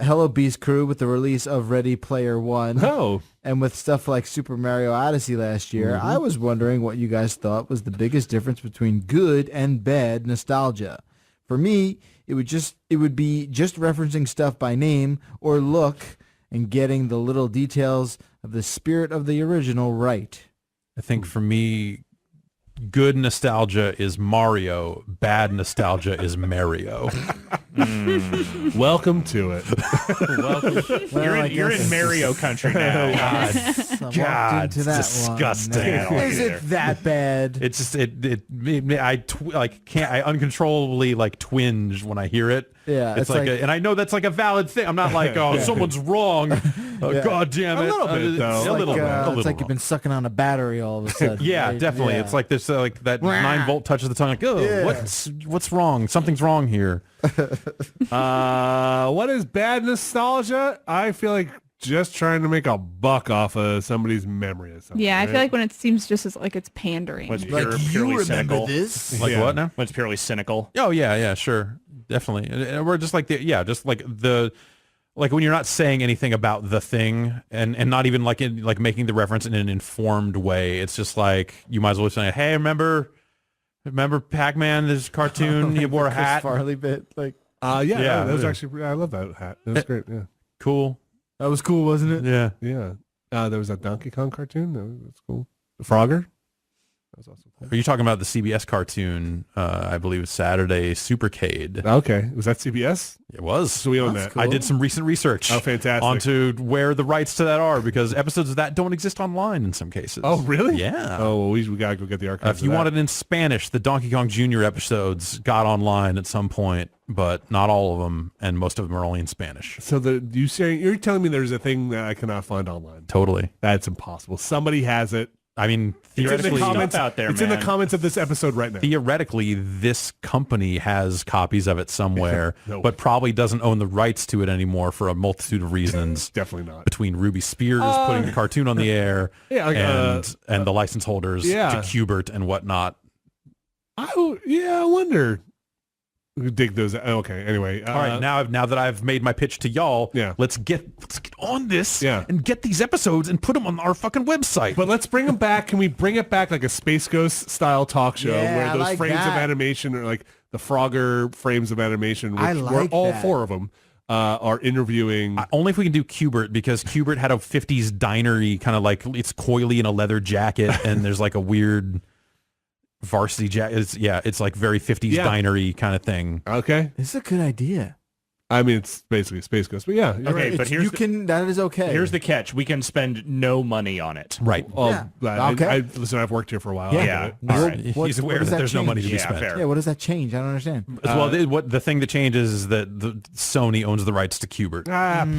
Hello Beast crew with the release of Ready Player One. Oh. And with stuff like Super Mario Odyssey last year, I was wondering what you guys thought was the biggest difference between good and bad nostalgia. For me, it would be just referencing stuff by name or look and getting the little details of the spirit of the original right. I think for me, good nostalgia is Mario. Bad nostalgia is Mario. Welcome to it. Welcome. You're in Mario country now. God, into it's that disgusting. I don't like Is it it that bad? It's just I uncontrollably like twinge when I hear it. Yeah, it's like and I know that's like a valid thing. I'm not like, oh, someone's wrong. God damn it. A little bit, though. A little bit. It's like you've been sucking on a battery all of a sudden. Yeah, right? definitely. Yeah. It's like this, like that 9-volt touch of the tongue. Like, oh, Yeah. what's wrong? Something's wrong here. What is bad nostalgia? I feel like just trying to make a buck off of somebody's memory or something. Yeah, I feel right? like when it seems just as like it's pandering. When it's Like, you purely remember cynical. this? Like what now? When it's purely cynical. Oh yeah, sure, definitely. And we're just like like when you're not saying anything about the thing and not even like making the reference in an informed way. It's just like you might as well say, hey, remember Pac-Man? This cartoon, he wore a Chris hat. Farley bit. Like, That was actually, I love that hat. That was great. Yeah. Cool. that was cool, wasn't it? Yeah. Yeah. There was that Donkey Kong cartoon. That's cool. The Frogger. That was awesome. Are you talking about the CBS cartoon? I believe it's Saturday Supercade. Okay. Was that CBS? It was. So we own That's that. I did some recent research. Oh, fantastic. Onto where the rights to that are, because episodes of that don't exist online in some cases. Oh, really? Yeah. Oh, well, we got to go get the archives. If you of that. want it in Spanish, the Donkey Kong Jr. episodes got online at some point, but not all of them, and most of them are only in Spanish. So you're telling me there's a thing that I cannot find online? Totally. That's impossible. Somebody has it. I mean, It's in the theoretically, comments out there, It's in the man. comments of this episode right now. theoretically, this company has copies of it somewhere, No. but probably doesn't own the rights to it anymore for a multitude of reasons. Definitely not. Between Ruby Spears putting the cartoon on the air Yeah, like, and the license holders yeah. to Qbert and whatnot. I wonder. We dig those. Okay. Anyway. All right, now that I've made my pitch to y'all, Yeah. let's get on this Yeah. and get these episodes and put them on our fucking website. But let's bring them back. Can we bring it back like a Space Ghost style talk show Yeah, where I those like frames of that. animation are like the Frogger frames of animation, which I were like all that. 4 of them are interviewing. Only if we can do Qbert, because Qbert had a 50s dinery kind of like, it's coily in a leather jacket and there's like a weird varsity jacket. It's like very 50s Yeah. dinery kind of thing. Okay. It's a good idea. I mean, it's basically a Space Ghost, but yeah. You're Okay, right. but That is okay. here's the catch. We can spend no money on it. Right. Oh, Yeah. Okay. Listen, I've worked here for a while. Yeah. I Yeah. get it. All right. He's aware does that that there's no money to be change? Yeah, spent. fair. Yeah, what does that change? I don't understand. What the thing that changes is that Sony owns the rights to Qbert.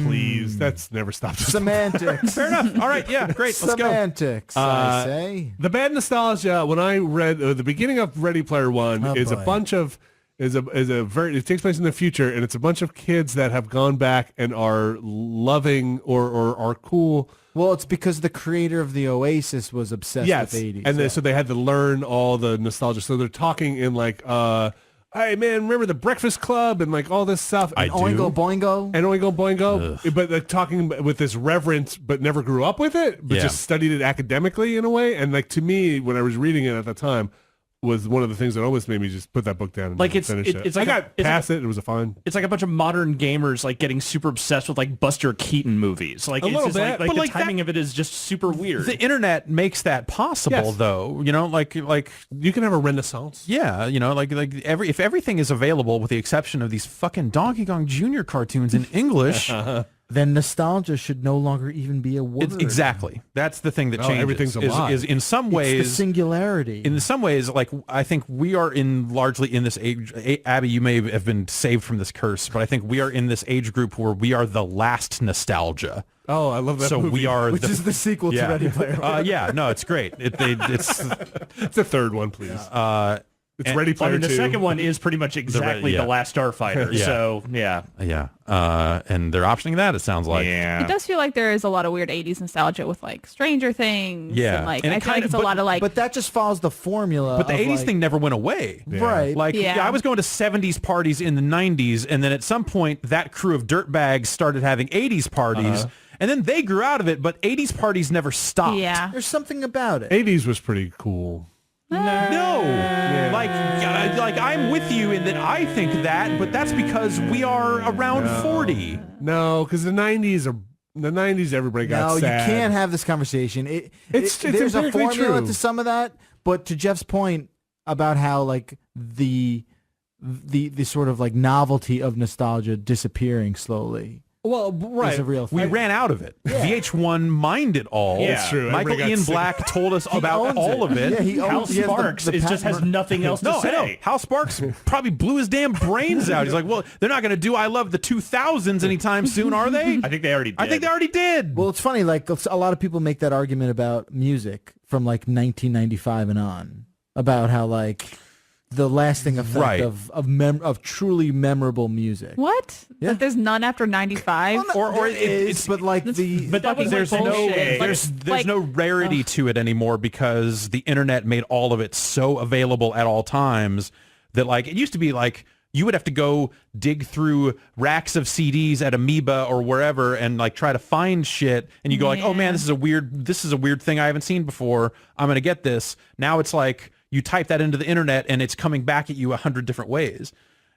Please. That's never stopped us. Semantics. Fair enough. All right. Yeah. Great. Let's go. Semantics, I say. The bad nostalgia, when I read the beginning of Ready Player One, Oh, is a boy. bunch of it takes place in the future, and it's a bunch of kids that have gone back and are loving or are cool. Well, it's because the creator of the Oasis was obsessed Yes, with 80s. and yeah. so they had to learn all the nostalgia. So they're talking in like, hey man, remember the Breakfast Club and like all this stuff. I and do. Oingo Boingo. Oingo Boingo, but like talking with this reverence, but never grew up with it, but Yeah. just studied it academically in a way. And like to me, when I was reading it at the time, was one of the things that almost made me just put that book down and Like, finish it. it's I like got past it. It was a fun. It's like a bunch of modern gamers like getting super obsessed with like Buster Keaton movies. Like A it's little just bit, like but the like timing of it is just super weird. The internet makes that possible, Yes. though. You know, like You can have a renaissance. yeah, you know, if everything is available with the exception of these fucking Donkey Kong Jr. cartoons in English. Then nostalgia should no longer even be a word. Exactly. That's the thing that No, changes. everything's a lie. Is in some It's the ways singularity. in some ways, like I think we are largely in this age. Abby, you may have been saved from this curse, but I think we are in this age group where we are the last nostalgia. Oh, I love that. So movie. we are, which is the sequel to Ready Player One. Yeah, no, it's great. It's It's the third one, please. It's And- Ready I Player mean, the 2. second one is pretty much exactly yeah. the Last Starfighter. Yeah. So yeah, Yeah. And they're optioning that, it sounds like. It does feel like there is a lot of weird 80s nostalgia with like Stranger Things. Yeah. And, like, And it I feel like kinda- it's a lot of like. But that just follows the formula. But the of, 80s like, thing never went away. right? Like, Yeah. I was going to 70s parties in the 90s, and then at some point, that crew of dirtbags started having 80s parties, and then they grew out of it, but 80s parties never stopped. yeah. There's something about it. 80s was pretty cool. No. Like I'm with you in that I think that, but that's because we are around 40. No, because the 90s everybody got No, sad. you can't have this conversation. It's There's a empirically formula true. to some of that, but to Jeff's point about how like the sort of like novelty of nostalgia disappearing slowly Well, is a real thing. We ran out of it. VH1 mined it all. Yeah. It's true. Michael Everybody got Ian sick. Black told us about owns all it. of it. Yeah, he Hal owns. he has the- Sparks the just has patent- nothing else to No, I know. say. Hal Sparks probably blew his damn brains out. He's like, well, they're not going to do I Love the 2000s anytime soon, are they? I think they already did. I think they already did. Well, it's funny. Like a lot of people make that argument about music from like 1995 and on, about how like the lasting effect Right. of truly memorable music. What? Yeah. Like there's none after 95? Or it- it's but like the But that was there's like no bullshit. there's Like- no rarity to it anymore because the internet made all of it so available at all times that like it used to be like you would have to go dig through racks of CDs at Amoeba or wherever and like try to find shit and you go like, oh man, Yeah. this is a weird thing I haven't seen before. I'm gonna get this. Now it's like you type that into the internet and it's coming back at you 100 different ways.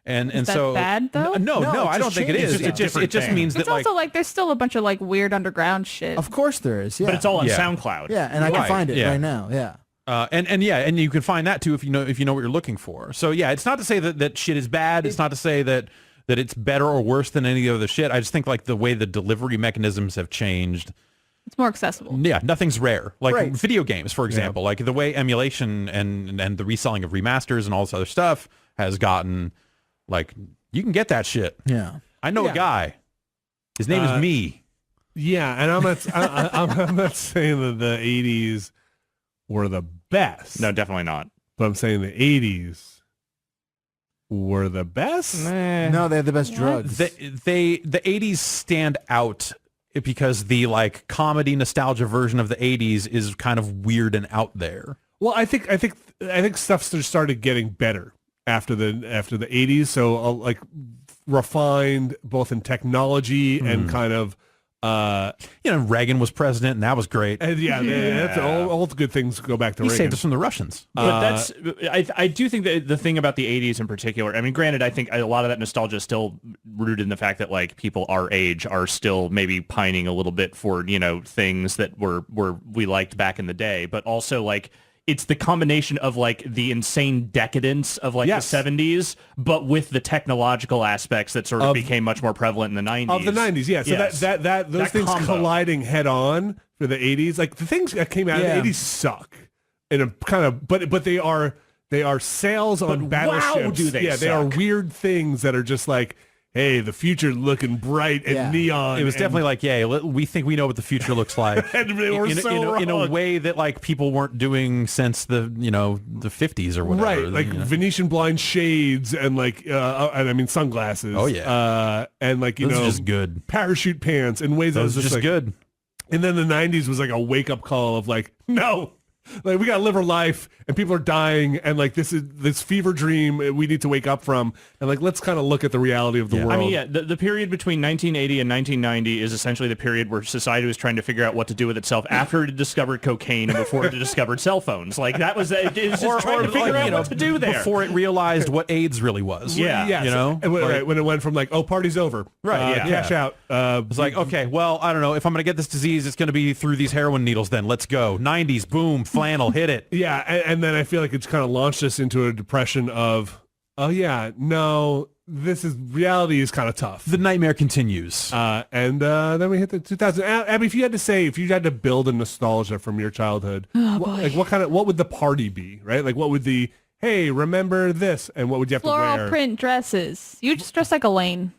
And that so bad, though? No, No, it I don't just think it changes is. stuff. It just Thing. means that It's like also like there's still a bunch of like weird underground shit. of course there is. Yeah, But it's all on Yeah. SoundCloud. yeah, and I can Right, find it yeah. right now. Yeah. And you can find that too if you know what you're looking for. So yeah, it's not to say that shit is bad. It's not to say that it's better or worse than any other shit. I just think like the way the delivery mechanisms have changed. It's more accessible. Yeah, nothing's rare. Like Right. video games, for example, like the way emulation and the reselling of remasters and all this other stuff has gotten like you can get that shit. Yeah. I know a guy. His name is me. Yeah, and I'm not saying that the 80s were the best. No, definitely not. But I'm saying the 80s were the best. No, they have the best drugs. The 80s stand out because the like comedy nostalgia version of the 80s is kind of weird and out there. Well, I think stuff started getting better after the 80s. So like refined both in technology and kind of Reagan was president and that was great. and that's all the good things go back to He Reagan. saved us from the Russians. But that's I do think that the thing about the 80s in particular, I mean, granted, I think a lot of that nostalgia is still rooted in the fact that like people our age are still maybe pining a little bit for, things that we liked back in the day, but also like it's the combination of like the insane decadence of like Yes. the 70s, but with the technological aspects that sort of became much more prevalent in the 90s. of the 90s, yeah. So Yes. that those That things combo. colliding head on for the 80s, like the things that came out Yeah. in the 80s suck. In a kind of, but they are sails on But battleships. wow, do they they are suck. weird things that are just like, hey, the future looking bright and Yeah. neon. It was and- definitely like, yeah, we think we know what the future looks like. And they were in, so in a wrong. way that like people weren't doing since the 50s or whatever. right, like Venetian blind shades and like and I mean sunglasses. Oh, yeah. And like Those are just good. parachute pants in ways that Those was are just like, good. And then the 90s was like a wake up call of like, no, like we got to live our life and people are dying. And like, this is this fever dream we need to wake up from. And like, let's kind of look at the reality of the world. I mean, yeah, the period between 1980 and 1990 is essentially the period where society was trying to figure out what to do with itself after it discovered cocaine and before it discovered cell phones. Like that was it was just trying to figure out what to do there. Before it realized what AIDS really was. Yeah. Yes. You know? And when, Like- right, when it went from like, oh, party's over. Right, yeah. Cash out. It's like, okay, well, I don't know. If I'm going to get this disease, it's going to be through these heroin needles then. Let's go. 90s, boom, flannel, hit it. yeah. And then I feel like it's kind of launched us into a depression of, oh yeah, no, reality is kind of tough. The nightmare continues. And then we hit the 2000. Abby, if you had to build a nostalgia from your childhood, what would the party be, right? Like what would the, hey, remember this, and what would you have to Floral wear? print dresses. You just dress like Elaine.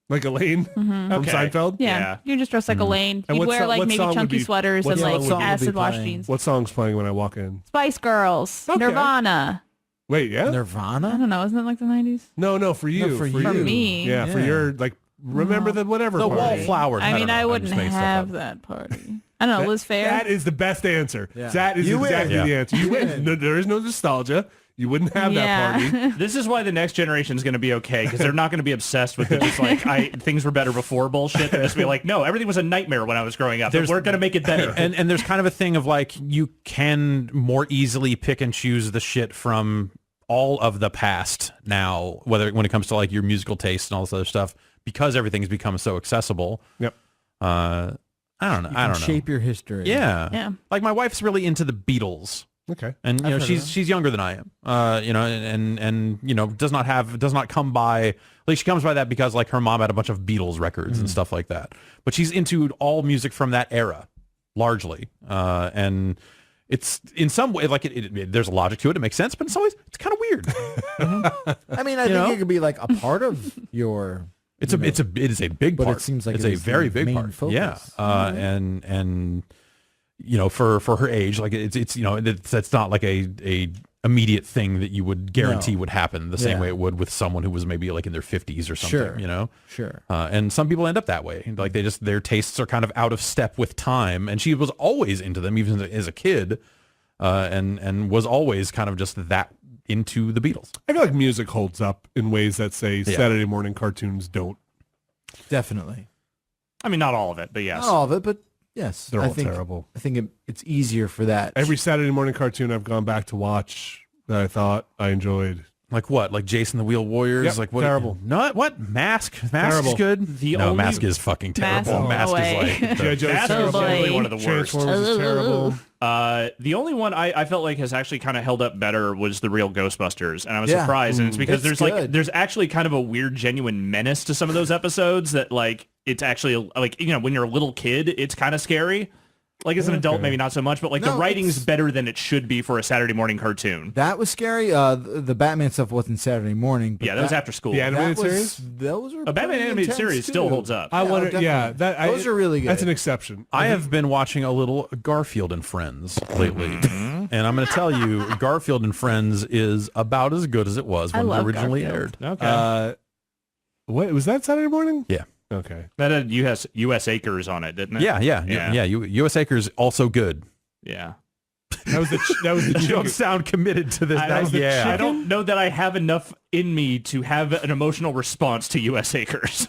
Like Elaine from Okay. Seinfeld? Yeah. Yeah. You just dress like Elaine. And You'd what wear so- like what maybe song would chunky be- sweaters what and song like would be acid wash playing? jeans. What song's playing when I walk in? Spice Girls. Okay. Nirvana. Wait, yeah? I Nirvana? don't know. Isn't it like the 90s? No, for you. No, for For you. me. Yeah, for Yeah. your, like, remember the whatever The party. wallflowers. I mean, don't know. I I'm wouldn't just making stuff have up. that party. I don't know. Liz Fair. That is the best answer. Yeah. That is You win. exactly Yeah. the answer. You win. No, there is no nostalgia. You wouldn't have that party. This is why the next generation is going to be okay, because they're not going to be obsessed with it. Just like things were better before bullshit. They'll just be like, no, everything was a nightmare when I was growing up. We're going to make it better. And there's kind of a thing of like you can more easily pick and choose the shit from all of the past now, whether when it comes to like your musical taste and all this other stuff, because everything's become so accessible. Yep. I don't know. You I can don't know. shape your history. Yeah. Yeah. Like my wife's really into the Beatles. Okay. And you know heard of she's younger than I am, you know, and you know does not come by like she comes by that because like her mom had a bunch of Beatles records and stuff like that. But she's into all music from that era, largely, and it's in some way like there's a logic to it. It makes sense, but in some ways it's kind of weird. I mean, I think know? it could be like a part of your. It is a big But it part. seems like it's it a is very the big main part. focus. Yeah, and you know for her age, like it's you know that's not like a immediate thing that you would guarantee No. would happen the same Yeah. way it would with someone who was maybe like in their 50s or something. Sure. You know, Sure. and some people end up that way. Like their tastes are kind of out of step with time. And she was always into them, even as a kid, and was always kind of just that into the Beatles. I feel like music holds up in ways that, say, Saturday morning cartoons don't. Definitely. I mean, not all of it, but yes. Not all of it, but yes. They're I all think, terrible. I think it's easier for that. Every Saturday morning cartoon I've gone back to watch that I thought I enjoyed. Like what? Like Jason the Wheel Warriors? Yep, Like what? terrible. No, what? Mask is Terrible. good. The no, only- Mask is fucking terrible. Mask, no Mask way. is like G.I. Joe's Mask is terrible. generally one of the worst. Transformers is terrible. The only one I felt like has actually kind of held up better was the real Ghostbusters, and I was Yeah. surprised. And it's because It's there's good. there's actually kind of a weird, genuine menace to some of those episodes that like it's actually like when you're a little kid, it's kind of scary. Like as an adult, maybe not so much, but like No, the writing's it's- better than it should be for a Saturday morning cartoon. That was scary. The Batman stuff wasn't Saturday morning. But Yeah, that was after school. The animated that was, series? Those were A Batman pretty animated intense, series still too. holds up. I wonder, definitely. yeah. Those are really good. That's an exception. I have been watching a little Garfield and Friends lately, Mm-hmm. and I'm going to tell you, Garfield and Friends is about as good as it was I when it love originally Garfield. aired. Okay. What was that Saturday morning? Yeah. Okay. That had US Acres on it, didn't it? Yeah. U.S. Acres also good. Yeah. That was the You don't chicken. sound committed to this. I don't know that I have enough in me to have an emotional response to US Acres.